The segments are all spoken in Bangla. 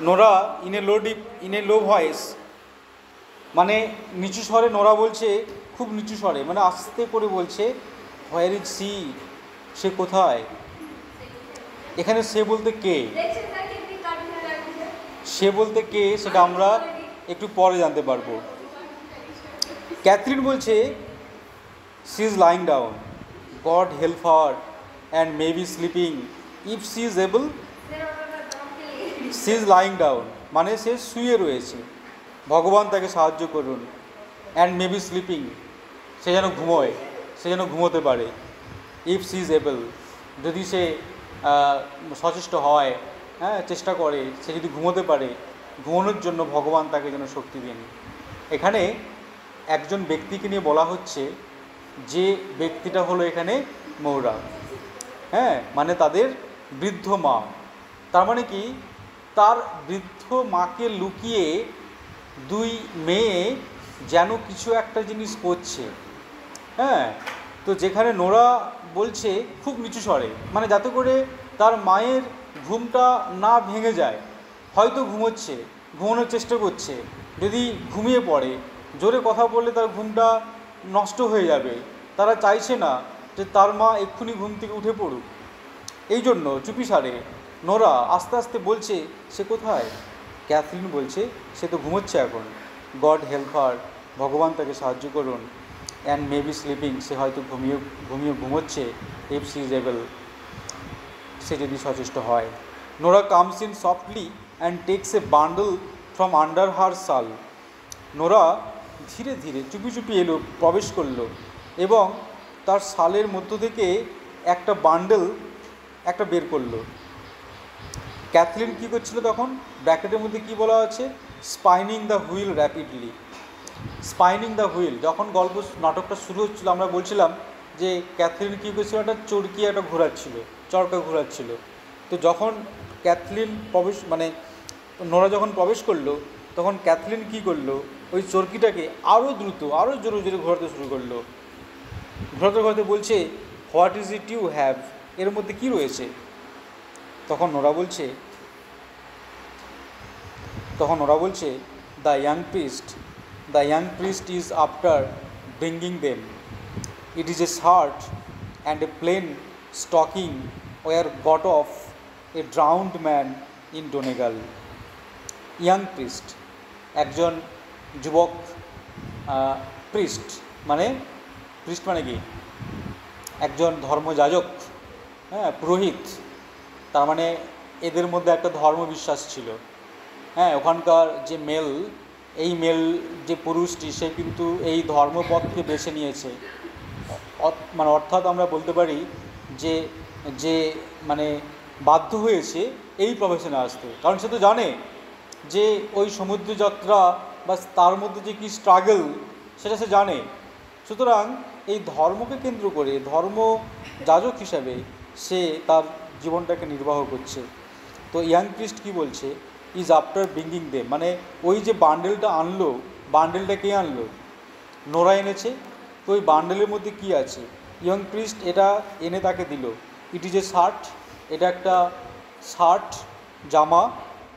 Nora in a low voice, মানে নিচু স্বরে নোরা বলছে, খুব নিচু স্বরে, মানে আস্তে করে বলছে, হোয়ার ইজ সি, সে কোথায়। এখানে সে বলতে কে, সে বলতে কে সেটা আমরা একটু পরে জানতে পারবো। ক্যাথরিন বলছে she is lying down, God help her and may be sleeping if she is able. She is lying down মানে সে শুয়ে রয়েছে, ভগবান তাকে সাহায্য করুন। অ্যান্ড মে বি স্লিপিং, সে যেন ঘুমোয়, সে যেন ঘুমোতে পারে। ইফ সি ইজ এবল, যদি সে সচেষ্ট হয়, হ্যাঁ চেষ্টা করে, সে যদি ঘুমোতে পারে, ঘুমানোর জন্য ভগবান তাকে যেন শক্তি দিন। এখানে একজন ব্যক্তিকে নিয়ে বলা হচ্ছে, যে ব্যক্তিটা হলো এখানে মৌরা, হ্যাঁ মানে তাদের বৃদ্ধ মা। তার মানে কি, তার বৃদ্ধ মাকে লুকিয়ে দুই মেয়ে যেন কিছু একটা জিনিস করছে, হ্যাঁ। তো যেখানে নোরা বলছে খুব নিচু স্বরে, মানে যাতে করে তার মায়ের ঘুমটা না ভেঙে যায়, হয়তো ঘুমোচ্ছে, ঘুমানোর চেষ্টা করছে, যদি ঘুমিয়ে পড়ে, জোরে কথা বললে তার ঘুমটা নষ্ট হয়ে যাবে, তারা চাইছে না যে তার মা এক্ষুনি ঘুম থেকে উঠে পড়ুক। এই জন্য চুপিসারে নোরা আস্তে আস্তে বলছে সে কোথায়। ক্যাথরিন বলছে সে তো ঘুমোচ্ছে এখন, গড হেল্প হার, ভগবান তাকে সাহায্য করুন। অ্যান্ড মে বি স্লিপিং, সে হয়তো ঘুমোচ্ছে। ইফ সি ইজ এবল, সে যদি সচেষ্ট হয়। Nora comes in softly and takes a bundle from under her shawl. Nora ধীরে ধীরে চুপি চুপি এলো, প্রবেশ করলো, এবং তার শালের মধ্য থেকে একটা বান্ডেল একটা বের করলো। ক্যাথরিন কী করছিল তখন, ব্র্যাকেটের মধ্যে কি বলা আছে, spinning the wheel rapidly. Spinning the wheel, যখন নাটকটা শুরু হচ্ছিল আমরা বলছিলাম যে ক্যাথরিন কী করছিল, একটা চরকি একটা ঘোরাচ্ছিল, চরকা ঘোরাচ্ছিল। তো যখন ক্যাথরিন নোরা যখন প্রবেশ করলো, তখন ক্যাথরিন কী করলো, ওই চরকিটাকে আরও দ্রুত, আরও জোরে জোরে ঘোরাতে শুরু করলো। ঘোরাতে ঘোরাতে বলছে, what is it you have, এর মধ্যে কী রয়েছে। তখন নোরা বলছে the young priest is after bringing them, it is a shirt and a plain stocking were got off a drowned man in Donegal. Young priest, একজন যুবক প্রিস্ট, মানে কি, একজন ধর্মযাজক, হ্যাঁ পুরোহিত, তার মানে এদের মধ্যে একটা ধর্মবিশ্বাস ছিল, হ্যাঁ। ওখানকার যে মেল যে পুরুষটি, সে কিন্তু এই ধর্মপথকে বেছে নিয়েছে, মানে অর্থাৎ আমরা বলতে পারি যে যে মানে বাধ্য হয়েছে এই প্রফেশনে আসতে, কারণ সে তো জানে যে ওই সমুদ্রযাত্রা বা তার মধ্যে যে কী স্ট্রাগল, সেটা সে জানে। সুতরাং এই ধর্মকে কেন্দ্র করে ধর্মযাজক হিসাবে সে তার জীবনটাকে নির্বাহ করছে। তো ইয়াং প্রিস্ট কী বলছে, ইজ আফটার ব্রিঙ্গিং দেম, মানে ওই যে বান্ডেলটা আনলো, বান্ডেলটা কে আনলো, নোরা এনেছে। তো ওই বান্ডেলের মধ্যে কি আছে, ইয়াং প্রিস্ট এটা এনে তাকে দিল। ইট ইজ এ শার্ট, এটা একটা শার্ট, জামা,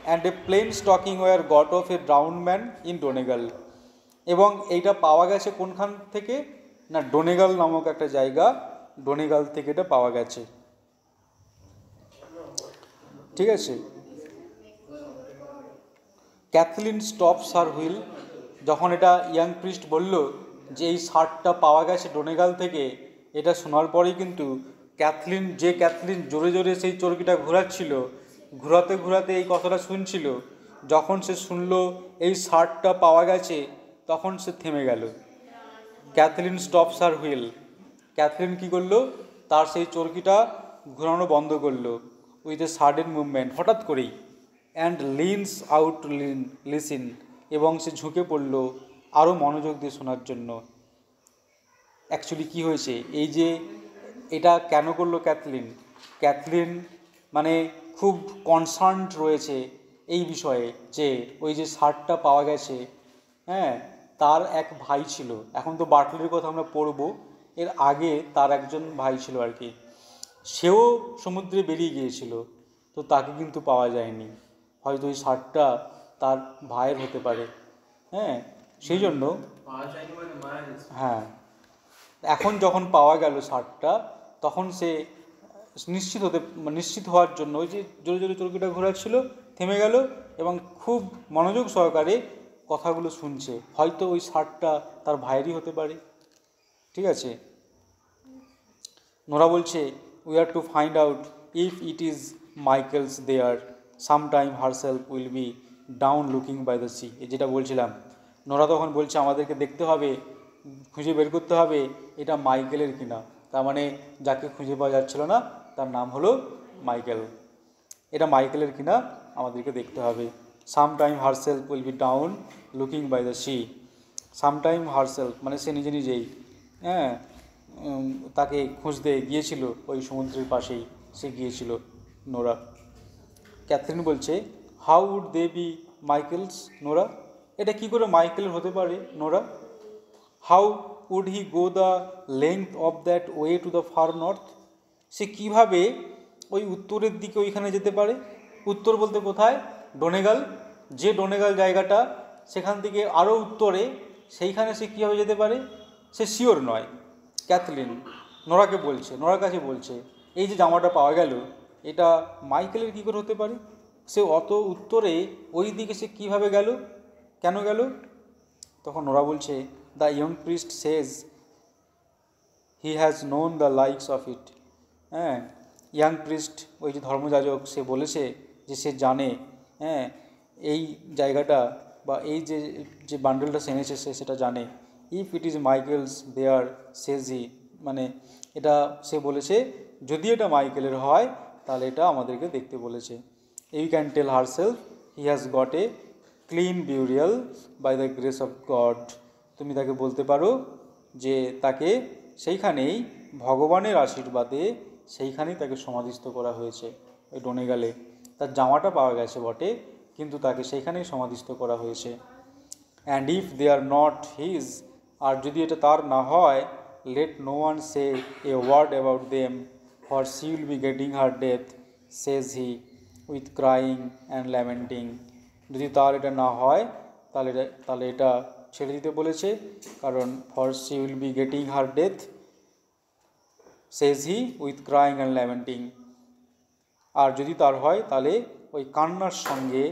and a plain stocking were got off a drowned man in Donegal. এবং এইটা পাওয়া গেছে কোনখান থেকে না, ডোনেগাল নামক একটা জায়গা, ডোনেগাল থেকে এটা পাওয়া গেছে, ঠিক আছে। ক্যাথলিন স্টপস হার হুইল, যখন এটা ইয়াং প্রিস্ট বলল যে এই শার্টটা পাওয়া গেছে ডোনেগাল থেকে, এটা শোনার পরেই কিন্তু ক্যাথলিন জোরে জোরে সেই চরকিটা ঘোরাচ্ছিল, ঘোরাতে ঘোরাতে এই কথাটা শুনছিল, যখন সে শুনলো এই শার্টটা পাওয়া গেছে, তখন সে থেমে গেল। ক্যাথলিন স্টপস হার হুইল, ক্যাথলিন কী করলো, তার সেই চরকিটা ঘোরানো বন্ধ করলো, উইথ এ সাডেন মুভমেন্ট, হঠাৎ করেই। অ্যান্ড লিনস আউট লিসিন, এবং সে ঝুঁকে পড়লো আরও মনোযোগ দিয়ে শোনার জন্য। অ্যাকচুয়ালি কী হয়েছে, এই যে এটা কেন করলো ক্যাথলিন মানে খুব কনসার্নড রয়েছে এই বিষয়ে, যে ওই যে শার্টটা পাওয়া গেছে, হ্যাঁ তার এক ভাই ছিল, এখন তো বাটলের কথা আমরা পড়ব, এর আগে তার একজন ভাই ছিল আর কি, সেও সমুদ্রে বেরিয়ে গিয়েছিল, তো তাকে কিন্তু পাওয়া যায়নি। হয়তো ওই শার্টটা তার ভাইয়ের হতে পারে। হ্যাঁ, সেই জন্য হ্যাঁ, এখন যখন পাওয়া গেল শার্টটা, তখন সে নিশ্চিত হওয়ার জন্য ওই যে জোরে জোরে চরকিটা ঘোরাচ্ছিল, থেমে গেল এবং খুব মনোযোগ সহকারে কথাগুলো শুনছে। হয়তো ওই শার্টটা তার ভাইয়েরই হতে পারে। ঠিক আছে, নোরা বলছে, we are to find out if it is Michael's there, sometime herself will be down looking by the sea. যেটা বলছিলাম, নোরা তখন বলছে আমাদেরকে দেখতে হবে, খুঁজে বের করতে হবে এটা মাইকেলের কিনা। তার মানে যাকে খুঁজে পাওয়া যাচ্ছিল না তার নাম হলো মাইকেল। এটা মাইকেলের কিনা আমাদেরকে দেখতে হবে। Sometime herself will be down looking by the sea. Sometime herself মানে সে নিজে নিজেই, হ্যাঁ, তাকে খুঁজতে গিয়েছিল, ওই সমুদ্রের পাশেই সে গিয়েছিল নোরা। ক্যাথরিন বলছে, how would they be Michael's Nora? এটা কি করে মাইকেলের হতে পারে নোরা? How would he go the length of that way to the far north? সে কীভাবে ওই উত্তরের দিকে ওইখানে যেতে পারে? উত্তর বলতে কোথায়? ডোনেগাল। যে ডোনেগাল জায়গাটা, সেখান থেকে আরও উত্তরে, সেইখানে সে কীভাবে যেতে পারে? সে শিওর নয়। ক্যাথলিন নোরাকে বলছে, নোরার কাছে বলছে, এই যে জামাটা পাওয়া গেল এটা মাইকেলের কী করে হতে পারে? সে অত উত্তরে ওই দিকে সে কীভাবে গেল, কেন গেল? তখন নোরা বলছে, the young priest Sage he has known the likes of it. হ্যাঁ, ইয়াং প্রিস্ট, ওই যে ধর্মযাজক, সে বলেছে যে সে জানে, হ্যাঁ, এই জায়গাটা বা এই যে যে বান্ডেলটা সে এনেছে সে সেটা জানে। ইফ ইট ইজ মাইকেলস দেয়ার সেজ হি, মানে এটা সে বলেছে যদি এটা মাইকেলের হয় তাহলে এটা আমাদেরকে দেখতে বলেছে। You can tell herself he has got a clean burial by the grace of God. তুমি তাকে বলতে পারো যে তাকে সেইখানেই ভগবানের আশীর্বাদে সেইখানেই তাকে সমাধিস্থ করা হয়েছে, ওই ডোনেগালে। তার জামাটা পাওয়া গেছে বটে, কিন্তু তাকে সেইখানেই সমাধিস্থ করা হয়েছে। And if they are not his, আর যদি এটা তার না হয়, let no one say a word about them, for she will be getting her death, says he with crying and lamenting. যদি তার এটা না হয় তাহলে এটা ছেড়ে দিতে বলেছে, কারণ for she will be getting her death, says he with crying and lamenting. আর যদি তার হয় তাহলে ওই কান্নার সঙ্গে,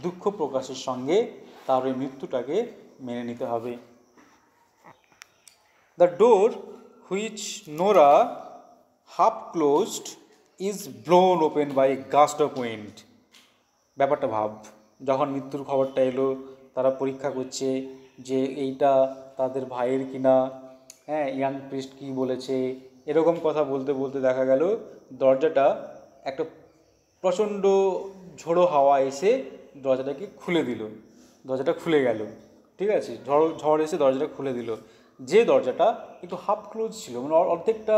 দুঃখ প্রকাশের সঙ্গে তার ওই মৃত্যুটাকে মেনে নিতে হবে। The door which Nora half closed is blown open by gust of wind. ব্যাপারটা ভাব, যখন মৃত্যুর খবরটা এলো, তারা পরীক্ষা করছে যে এইটা তাদের ভাইয়ের কিনা, হ্যাঁ, ইয়াং প্রিস্ট কী বলেছে, এরকম কথা বলতে বলতে দেখা গেল দরজাটা একটা প্রচণ্ড ঝোড়ো হাওয়া এসে দরজাটাকে খুলে দিল। দরজাটা খুলে গেল, ঠিক আছে, ঝড় এসে দরজাটা খুলে দিল। যে দরজাটা একটু হাফ ক্লোজ ছিল, মানে অর্ধেকটা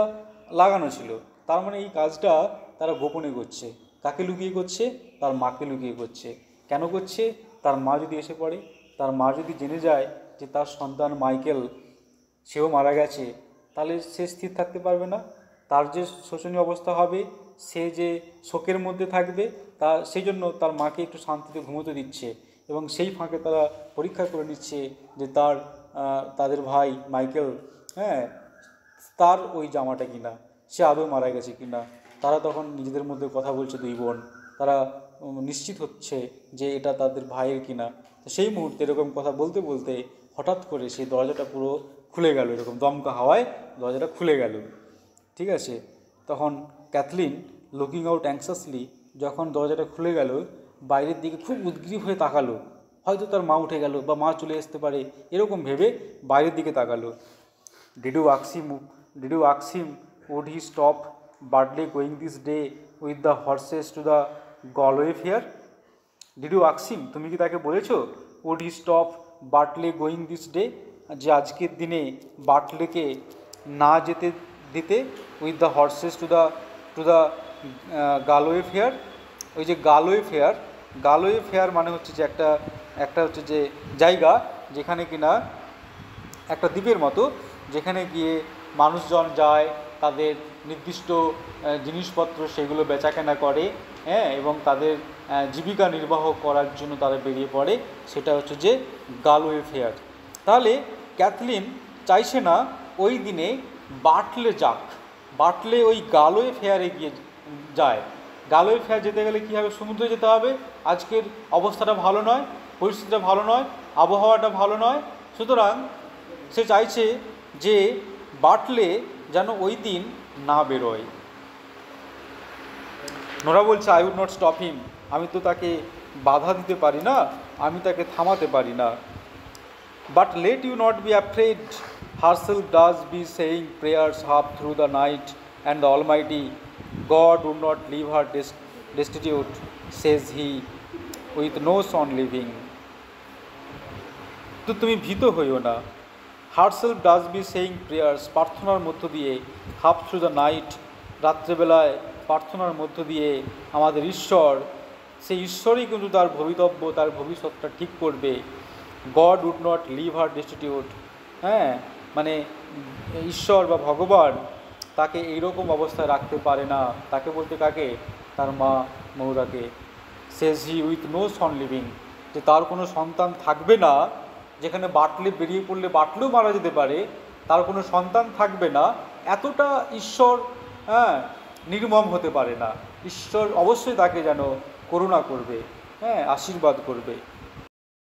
লাগানো ছিল, তার মানে এই কাজটা তারা গোপনে করছে। কাকে লুকিয়ে করছে? তার মাকে লুকিয়ে করছে। কেন করছে? তার মা যদি এসে পড়ে, তার মা যদি জেনে যায় যে তার সন্তান মাইকেল সেও মারা গেছে, তাহলে সে স্থির থাকতে পারবে না। তার যে শোচনীয় অবস্থা হবে, সে যে শোকের মধ্যে থাকবে, সেই জন্য তার মাকে একটু শান্তিতে ঘুমোতে দিচ্ছে। এবং সেই ফাঁকে তারা পরীক্ষা করে নিচ্ছে যে তাদের ভাই মাইকেল, হ্যাঁ, তার ওই জামাটা কিনা, সে আদৌ মারা গেছে কিনা। তারা তখন নিজেদের মধ্যে কথা বলছে, দুই বোন, তারা নিশ্চিত হচ্ছে যে এটা তাদের ভাইয়ের কিনা। তো সেই মুহূর্তে এরকম কথা বলতে বলতে হঠাৎ করে সেই দরজাটা পুরো খুলে গেল, এরকম দমকা হাওয়ায় দরজাটা খুলে গেল, ঠিক আছে। তখন ক্যাথলিন লুকিং আউট অ্যাংসাসলি, যখন দরজাটা খুলে গেল, বাইরের দিকে খুব উদ্গ্রীব হয়ে তাকালো, হয়তো তার মা উঠে গেল বা মা চলে আসতে পারে, এরকম ভেবে বাইরের দিকে তাকালো। Did you ask him would he stop Bartley going this day with the horses to the Galway fair? Did you ask him, তুমি কি তাকে বলেছো would he stop Bartley going this day, যে আজকের দিনে বার্টলেকে না যেতে দিতে, with the horses to the Galway fair? ওই যে গালওয়ে ফেয়ার মানে হচ্ছে যে একটা হচ্ছে যে জায়গা যেখানে কিনা একটা দ্বীপের মতো, যেখানে গিয়ে মানুষজন যায়, তাদের নির্দিষ্ট জিনিসপত্র সেগুলো বেচাকেনা করে, হ্যাঁ, এবং তাদের জীবিকা নির্বাহ করার জন্য তারা বেরিয়ে পড়ে, সেটা হচ্ছে যে গালওয়ে ফেয়ার। তাহলে ক্যাথলিন চাইছে না ওই দিনে বাটলে যাক, বাটলে ওই গালওয়ে ফেয়ারে গিয়ে যায়। গালওয়ে ফেয়ার যেতে গেলে কী হবে, সমুদ্রে যেতে হবে। আজকের অবস্থাটা ভালো নয়, পরিস্থিতিটা ভালো নয়, আবহাওয়াটা ভালো নয়, সুতরাং সে চাইছে যে বাটলে যেন ওই দিন না বেরোয়। নোরা বলছে, I would not stop him, আমি তো তাকে বাধা দিতে পারি না, আমি তাকে থামাতে পারি না। But let you not be afraid, herself does be saying prayers half through the night, and the almighty God would not leave her destitute, says he, with no son living. তো তুমি ভীত হইও না। Herself does be saying prayers, প্রার্থনার মধ্য দিয়ে, হাফ থ্রু দ্য নাইট, রাত্রেবেলায় প্রার্থনার মধ্য দিয়ে আমাদের ঈশ্বর, সেই ঈশ্বরই কিন্তু তার ভবিতব্য, তার ভবিষ্যৎটা ঠিক করবে। God would not leave her destitute, হ্যাঁ, মানে ঈশ্বর বা ভগবান তাকে এইরকম অবস্থায় রাখতে পারে না। তাকে বলতে কাকে? তার মা মৌরাকে। Says he with no son living, যে তার কোনো সন্তান থাকবে না, যেখানে বাটলে বেরিয়ে পড়লে বাটলেও মারা যেতে পারে, তার কোনো সন্তান থাকবে না, এতটা ঈশ্বর নির্মম হতে পারে না। ঈশ্বর অবশ্যই তাকে যেন করুণা করবে, আশীর্বাদ করবে।